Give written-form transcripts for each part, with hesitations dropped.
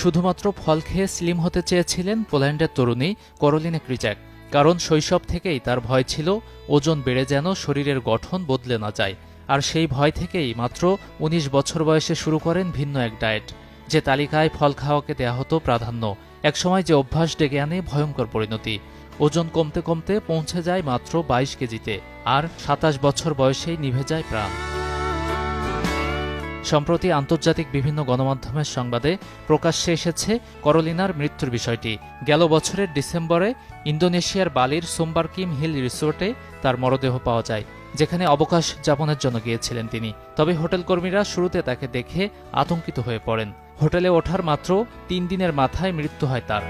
শুধুমাত্র ফল খেয়ে স্লিম হতে চেয়েছিলেন পোল্যান্ডের তরুণী ক্যারোলিনা ক্রিজাক। কারণ শৈশব থেকেই তার ভয় ছিল ওজন বেড়ে যেন শরীরের গঠন বদলে না যায়। আর সেই ভয় থেকেই মাত্র ১৯ বছর বয়সে শুরু করেন ভিন্ন এক ডায়েট, যে তালিকায় ফল খাওয়াকে দেয়া হতো প্রাধান্য। একসময় যে অভ্যাস ডেকে আনে ভয়ঙ্কর পরিণতি। ওজন কমতে কমতে পৌঁছে যায় মাত্র ২২ কেজিতে, আর ২৭ বছর বয়সেই নিভে যায় প্রাণ। সম্প্রতি আন্তর্জাতিক বিভিন্ন গণমাধ্যমের সংবাদে প্রকাশ্যে এসেছে ক্যারোলিনার মৃত্যুর বিষয়টি। গেল বছরের ডিসেম্বরে ইন্দোনেশিয়ার বালির সুম্বারকিম হিল রিসোর্টে তার মরদেহ পাওয়া যায়, যেখানে অবকাশ যাপনের জন্য গিয়েছিলেন তিনি। তবে হোটেল কর্মীরা শুরুতে তাকে দেখে আতঙ্কিত হয়ে পড়েন। হোটেলে ওঠার মাত্র ৩ দিনের মাথায় মৃত্যু হয় তার।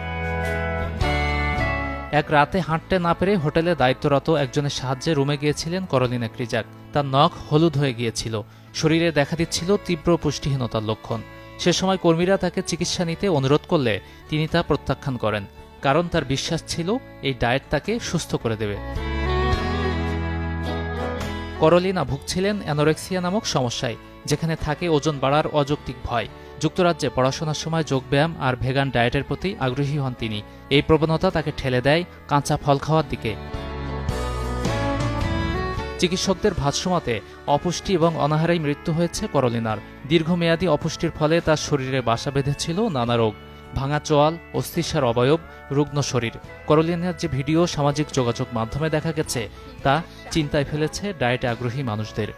এক রাতে হাঁটতে না পেরে হোটেলে দায়িত্বরত একজনের সাহায্যে রুমে গিয়েছিলেন ক্যারোলিনা ক্রিজাক। তার নখ হলুদ হয়ে গিয়েছিল, শরীরে দেখা দিচ্ছিল তীব্র পুষ্টিহীনতার লক্ষণ। সে সময় কর্মীরা তাকে চিকিৎসা নিতে অনুরোধ করলে তিনি তা প্রত্যাখ্যান করেন, কারণ তার বিশ্বাস ছিল এই ডায়েট তাকে সুস্থ করে দেবে। ক্যারোলিনা ভুগছিলেন অ্যানোরেক্সিয়া নামক সমস্যায়, যেখানে থাকে ওজন বাড়ার অযৌক্তিক ভয়। যুক্তরাজ্যে পড়াশোনার সময় যোগব্যায়াম আর ভেগান ডায়েটের প্রতি আগ্রহী হন তিনি। এই প্রবণতা তাকে ঠেলে দেয় কাঁচা ফল খাওয়ার দিকে। চিকিৎসকদের ভাষ্যমতে অপুষ্টি এবং অনাহারেই মৃত্যু হয়েছে ক্যারোলিনার। দীর্ঘমেয়াদী অপুষ্টির ফলে তার শরীরে বাসা বেঁধেছিল নানা রোগ, ভাঙা চোয়াল, অস্থিসার অবয়ব, রুগ্ন শরীর। ক্যারোলিনার যে ভিডিও সামাজিক যোগাযোগ মাধ্যমে দেখা গেছে তা চিন্তায় ফেলেছে ডায়েটে আগ্রহী মানুষদের।